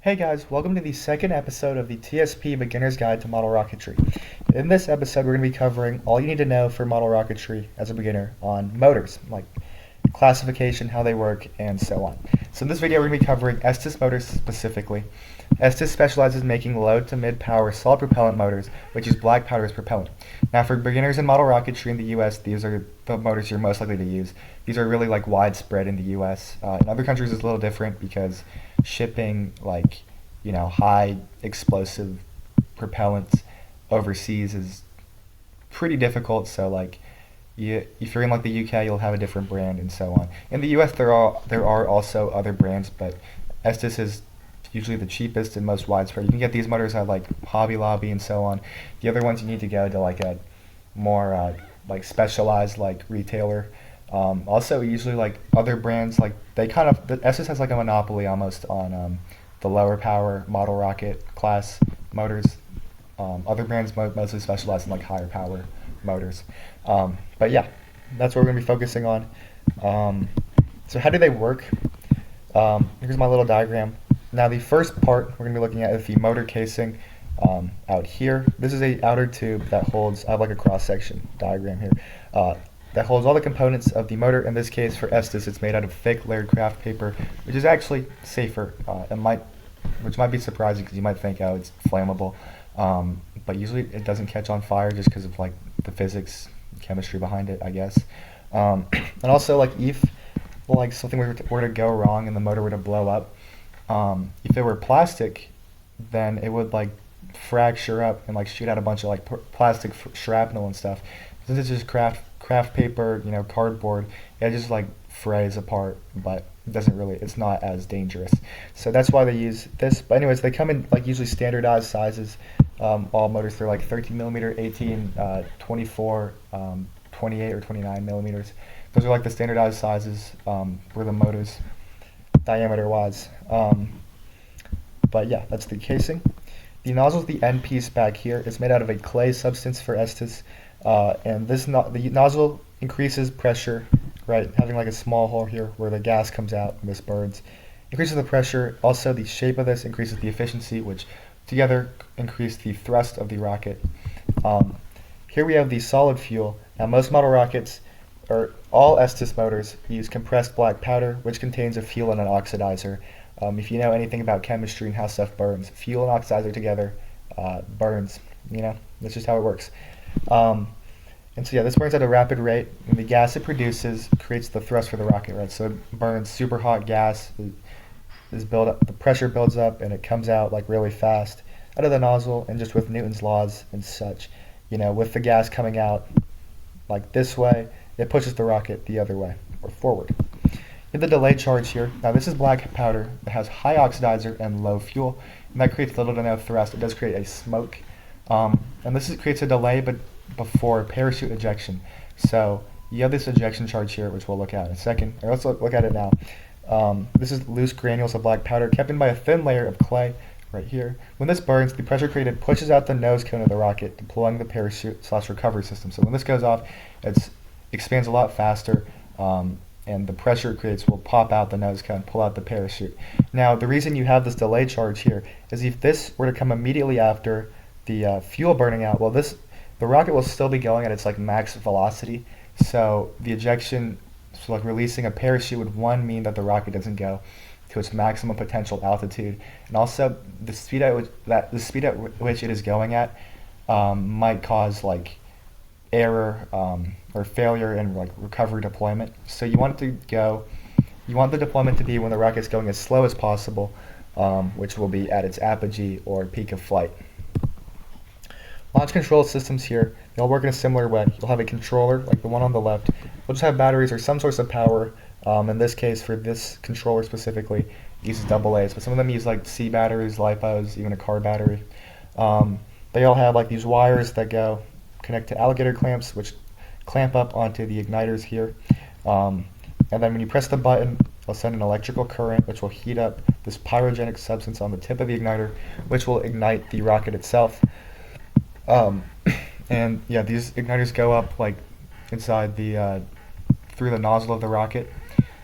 Hey guys, welcome to the second episode of the TSP Beginners Guide to Model Rocketry. In this episode, we're going to be covering all you need to know for model rocketry as a beginner on motors, like classification, how they work, and so on. So in this video, we're going to be covering Estes motors specifically. Estes specializes in making low to mid power solid propellant motors, which use black powder as propellant. Now for beginners in model rocketry in the US, these are the motors you're most likely to use. These are really like widespread in the US. In other countries it's a little different because shipping high explosive propellants overseas is pretty difficult. So if you're in the UK, you'll have a different brand and so on. In the US, there are also other brands, but Estes is usually the cheapest and most widespread. You can get these motors at Hobby Lobby and so on. The other ones you need to go to a more specialized retailer. Also, usually other brands the Estes has a monopoly almost on the lower power model rocket class motors. Other brands mostly specialize in higher power motors. But yeah, that's what we're going to be focusing on. So how do they work? Here's my little diagram. Now the first part we're going to be looking at is the motor casing out here. This is a outer tube that holds, I have a cross-section diagram here, that holds all the components of the motor. In this case for Estes, it's made out of thick layered craft paper, which is actually safer, which might be surprising because you might think, oh, it's flammable. But usually it doesn't catch on fire just because of the physics, chemistry behind it, I guess. And also if something were to go wrong and the motor were to blow up, if it were plastic, then it would fracture up and shoot out a bunch of plastic shrapnel and stuff. Since it's just craft paper, cardboard, it just frays apart, but it's not as dangerous. So that's why they use this. But anyways, they come in usually standardized sizes. All motors, they're 13 millimeter, 18, 24, 28 or 29 millimeters. Those are the standardized sizes for the motors, diameter wise. But yeah, that's the casing. The nozzle is the end piece back here. It's made out of a clay substance for Estes, and the nozzle increases pressure, right? Having a small hole here where the gas comes out and this burns. Increases the pressure. Also, the shape of this increases the efficiency, which together increase the thrust of the rocket. Here we have the solid fuel. Now most model rockets, or all Estes motors, use compressed black powder, which contains a fuel and an oxidizer. If you know anything about chemistry and how stuff burns, fuel and oxidizer together burns. That's just how it works. And so yeah, this burns at a rapid rate, and the gas it produces creates the thrust for the rocket, right? So it burns super hot gas, is built up, the pressure builds up, and it comes out really fast out of the nozzle, and just with Newton's laws and such, with the gas coming out this way, it pushes the rocket the other way or forward. You have the delay charge here. Now this is black powder that has high oxidizer and low fuel, and that creates little to no thrust. It does create a smoke, and creates a delay, but before parachute ejection. So you have this ejection charge here, which we'll look at in a second. Or let's look at it now. This is loose granules of black powder kept in by a thin layer of clay right here. When this burns, the pressure created pushes out the nose cone of the rocket, deploying the parachute/recovery system. So when this goes off, it expands a lot faster, and the pressure it creates will pop out the nose cone, pull out the parachute. Now, the reason you have this delay charge here is if this were to come immediately after the fuel burning out, the rocket will still be going at its max velocity. So the ejection, releasing a parachute would mean that the rocket doesn't go to its maximum potential altitude, and also the speed at which it is going at might cause error or failure in recovery deployment. So you want the deployment to be when the rocket's going as slow as possible, which will be at its apogee or peak of flight. Launch control systems here, they'll work in a similar way. You'll have a controller, the one on the left. We'll just have batteries or some source of power. In this case, for this controller specifically, it uses AA's, but some of them use C batteries, LiPos, even a car battery. They all have these wires that connect to alligator clamps, which clamp up onto the igniters here. And then when you press the button, it'll send an electrical current, which will heat up this pyrogenic substance on the tip of the igniter, which will ignite the rocket itself. And yeah, these igniters go up inside through the nozzle of the rocket,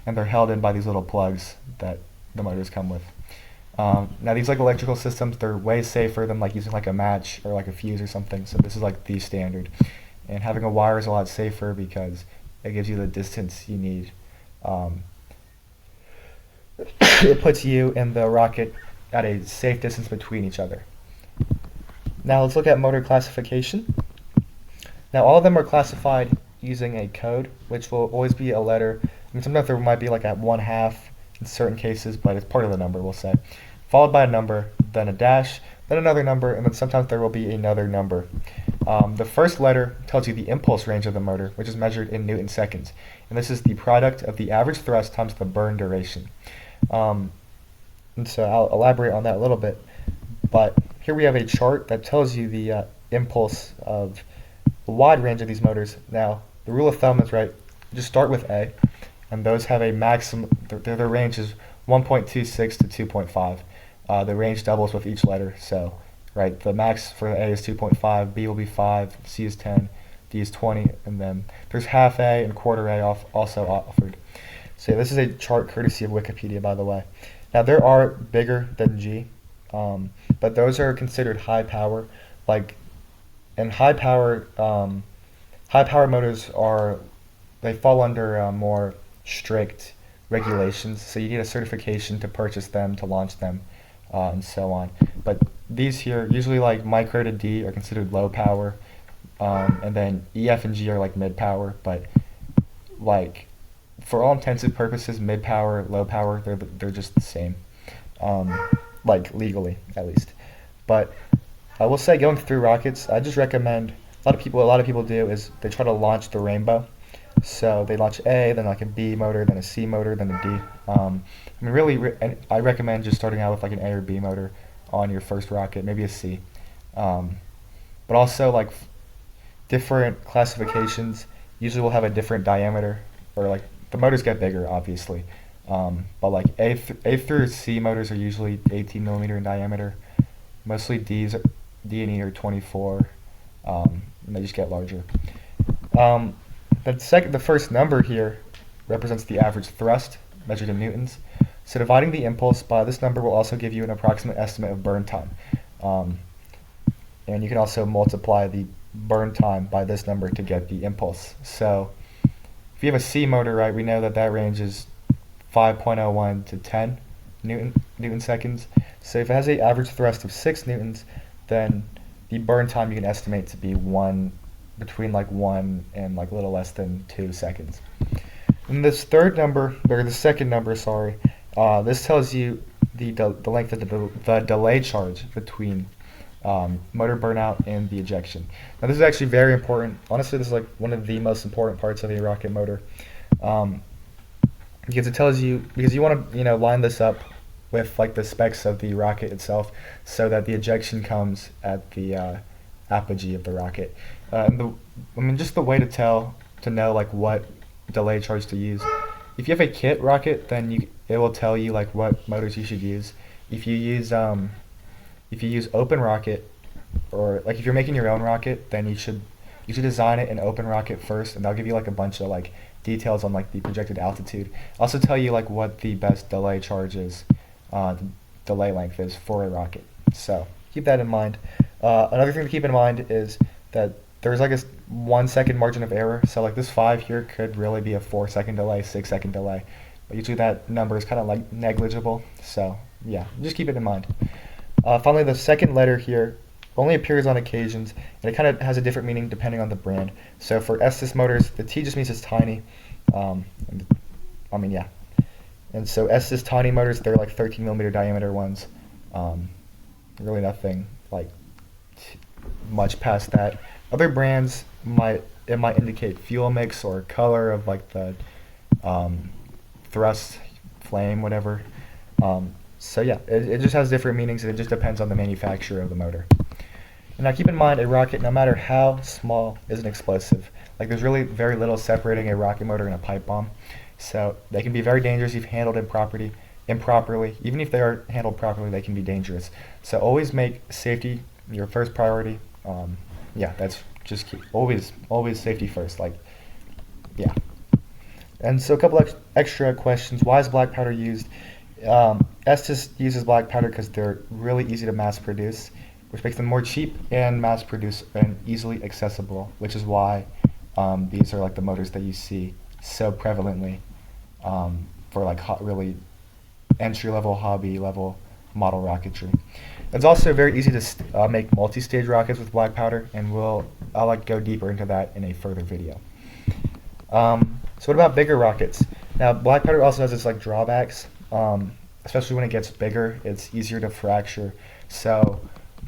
and they're held in by these little plugs that the motors come with. Now these like electrical systems, they're way safer than like using like a match or like a fuse or something. So this is like the standard. And having a wire is a lot safer because it gives you the distance you need. Um, it puts you and the rocket at a safe distance between each other. Now let's look at motor classification. Now all of them are classified using a code, which will always be a letter. I mean, sometimes there might be like at 1/2 in certain cases, but it's part of the number, we'll say. Followed by a number, then a dash, then another number, and then sometimes there will be another number. The first letter tells you the impulse range of the motor, which is measured in Newton seconds. And this is the product of the average thrust times the burn duration. And so I'll elaborate on that a little bit. But here we have a chart that tells you the impulse of a wide range of these motors. Now, the rule of thumb is right, just start with A, and those have a maximum, their range is 1.26 to 2.5. The range doubles with each letter, so right, the max for A is 2.5, B will be 5, C is 10, D is 20, and then there's half A and quarter A also offered. So this is a chart courtesy of Wikipedia, by the way. Now there are bigger than G, but those are considered high power. Like, and high power motors they fall under more strict regulations. So you need a certification to purchase them, to launch them, and so on. But these here, usually like micro to D, are considered low power, and then E, F, and G are like mid power. But like for all intensive purposes, mid power, low power, they're just the same, like legally at least. But I will say, going through rockets, I just recommend a lot of people do is they try to launch the rainbow. So they launch A, then like a B motor, then a C motor, then a D. I mean, really, I recommend just starting out with like an A or B motor on your first rocket, maybe a C. But also like different classifications usually will have a different diameter, or like the motors get bigger, obviously. But like A through C motors are usually 18 millimeter in diameter. Mostly D and E are 24, and they just get larger. The first number here represents the average thrust measured in newtons. So dividing the impulse by this number will also give you an approximate estimate of burn time. And you can also multiply the burn time by this number to get the impulse. So if you have a C motor, right, we know that range is 5.01 to 10 Newton seconds. So if it has an average thrust of 6 newtons, then the burn time you can estimate to be between like 1 and like a little less than 2 seconds. And this the second number, sorry, this tells you the length of the delay charge between motor burnout and the ejection. Now this is actually very important. Honestly, this is like one of the most important parts of a rocket motor, because it tells you, because you want to line this up with like the specs of the rocket itself, so that the ejection comes at the apogee of the rocket. Just the way to know like what delay charge to use. If you have a kit rocket, then it will tell you like what motors you should use. If you use open rocket, or like if you're making your own rocket, then you should design it in open rocket first, and they'll give you like a bunch of like details on like the projected altitude. Also tell you like what the best delay charge is, the delay length is for a rocket. So keep that in mind. Another thing to keep in mind is that there's like a 1 second margin of error. So like this 5 here could really be a 4 second delay, 6 second delay. But usually that number is kind of like negligible. So yeah, just keep it in mind. Finally, the second letter here only appears on occasions, and it kind of has a different meaning depending on the brand. So for Estes motors, the T just means it's tiny. Yeah. And so Estes tiny motors, they're like 13 millimeter diameter ones. Really nothing like much past that. Other brands might indicate fuel mix or color of like the thrust, flame, whatever. So yeah, it just has different meanings, and it just depends on the manufacturer of the motor. And now keep in mind, a rocket, no matter how small, is an explosive. Like there's really very little separating a rocket motor and a pipe bomb. So they can be very dangerous if handled improperly. Even if they are handled properly, they can be dangerous. So always make safety your first priority. That's just always safety first. Like, yeah. And so a couple extra questions. Why is black powder used? Estes uses black powder because they're really easy to mass produce, which makes them more cheap and mass produce and easily accessible, which is why these are like the motors that you see so prevalently for like really entry level, hobby level model rocketry. It's also very easy to make multi-stage rockets with black powder, and I'll like go deeper into that in a further video. So what about bigger rockets? Now, black powder also has its like drawbacks, especially when it gets bigger. It's easier to fracture. So,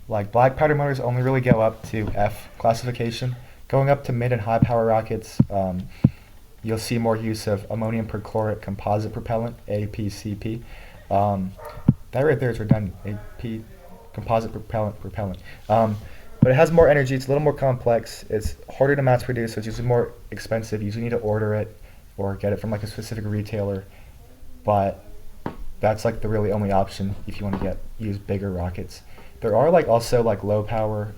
like black powder motors only really go up to F classification. Going up to mid and high power rockets, you'll see more use of ammonium perchlorate composite propellant (APCP). That right there is redundant. AP composite propellant. But it has more energy. It's a little more complex. It's harder to mass produce, so it's usually more expensive. You usually need to order it or get it from like a specific retailer. But that's like the really only option if you want to use bigger rockets. There are like also like low power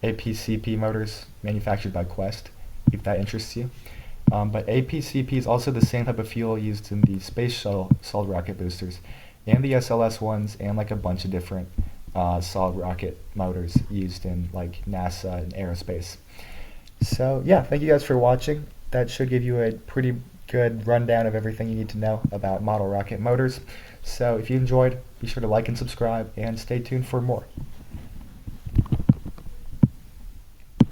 APCP motors manufactured by Quest, if that interests you. But APCP is also the same type of fuel used in the space shuttle solid rocket boosters and the SLS ones, and like a bunch of different solid rocket motors used in like NASA and aerospace. So yeah, thank you guys for watching. That should give you a pretty good rundown of everything you need to know about model rocket motors. So if you enjoyed, be sure to like and subscribe, and stay tuned for more.